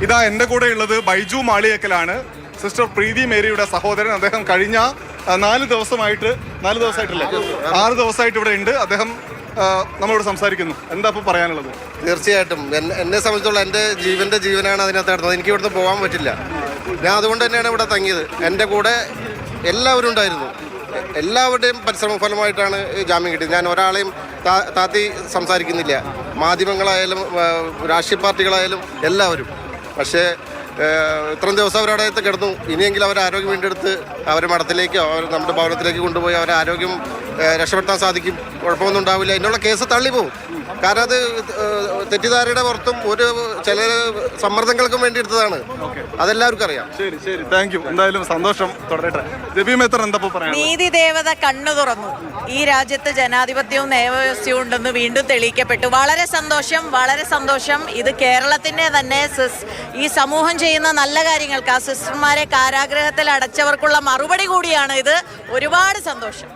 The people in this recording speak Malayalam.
ഇതാ എൻ്റെ കൂടെ ഉള്ളത് ബൈജു മാളിയേക്കലാണ്, സിസ്റ്റർ പ്രീതി മേരിയുടെ സഹോദരൻ. അദ്ദേഹം കഴിഞ്ഞ 4 ദിവസമായിട്ടില്ലേ, 6 ദിവസമായിട്ട് ഇവിടെ ഉണ്ട്. അദ്ദേഹം നമ്മളോട് സംസാരിക്കുന്നു. എന്താ ഇപ്പോൾ പറയാനുള്ളത്? തീർച്ചയായിട്ടും എന്നെ സംബന്ധിച്ചുള്ള എൻ്റെ ജീവനാണ് അതിനകത്ത് നടന്നത്. എനിക്ക് ഇവിടുന്ന് പോകാൻ പറ്റില്ല. ഞാൻ അതുകൊണ്ട് തന്നെയാണ് ഇവിടെ തങ്ങിയത്. എൻ്റെ കൂടെ എല്ലാവരും ഉണ്ടായിരുന്നു. എല്ലാവരുടെയും പരിശ്രമ ഫലമായിട്ടാണ് ജാമ്യം കിട്ടിയത്. ഞാൻ ഒരാളെയും താത്തി സംസാരിക്കുന്നില്ല. മാധ്യമങ്ങളായാലും രാഷ്ട്രീയ പാർട്ടികളായാലും എല്ലാവരും. പക്ഷേ ഇത്രയും ദിവസം അവരവിടെ കിടന്നു. ഇനിയെങ്കിലും അവരെ ആരോഗ്യം വീണ്ടെടുത്ത് അവരെ മഠത്തിലേക്കോ നമ്മുടെ ഭവനത്തിലേക്ക് കൊണ്ടുപോയി അവരെ ആരോഗ്യം രക്ഷപ്പെടുത്താൻ സാധിക്കും. കുഴപ്പമൊന്നും ഉണ്ടാവില്ല. ഇതിനുള്ള കേസ് തള്ളിപ്പോവും. കാരണം അത് തെറ്റിദ്ധാരയുടെ പുറത്തും ചില സമ്മർദ്ദങ്ങൾക്കും വേണ്ടി എടുത്തതാണ്. അതെല്ലാവർക്കും അറിയാം. ശരി ശരി, താങ്ക് യു. എന്തായാലും സന്തോഷം. തുടരട്ടെ. നീതി ദേവത കണ്ണു തുറന്നു. ഈ രാജ്യത്ത് ജനാധിപത്യവും നിയമവ്യവസ്ഥയും ഉണ്ടെന്ന് വീണ്ടും തെളിയിക്കപ്പെട്ടു. വളരെ സന്തോഷം, വളരെ സന്തോഷം. ഇത് കേരളത്തിന്റെ തന്നെ ഈ സമൂഹം ചെയ്യുന്ന നല്ല കാര്യങ്ങൾക്ക്, ആ സിസ്റ്റർമാരെ കാരാഗ്രഹത്തിൽ അടച്ചവർക്കുള്ള മറുപടി കൂടിയാണ് ഇത്. ഒരുപാട് സന്തോഷം.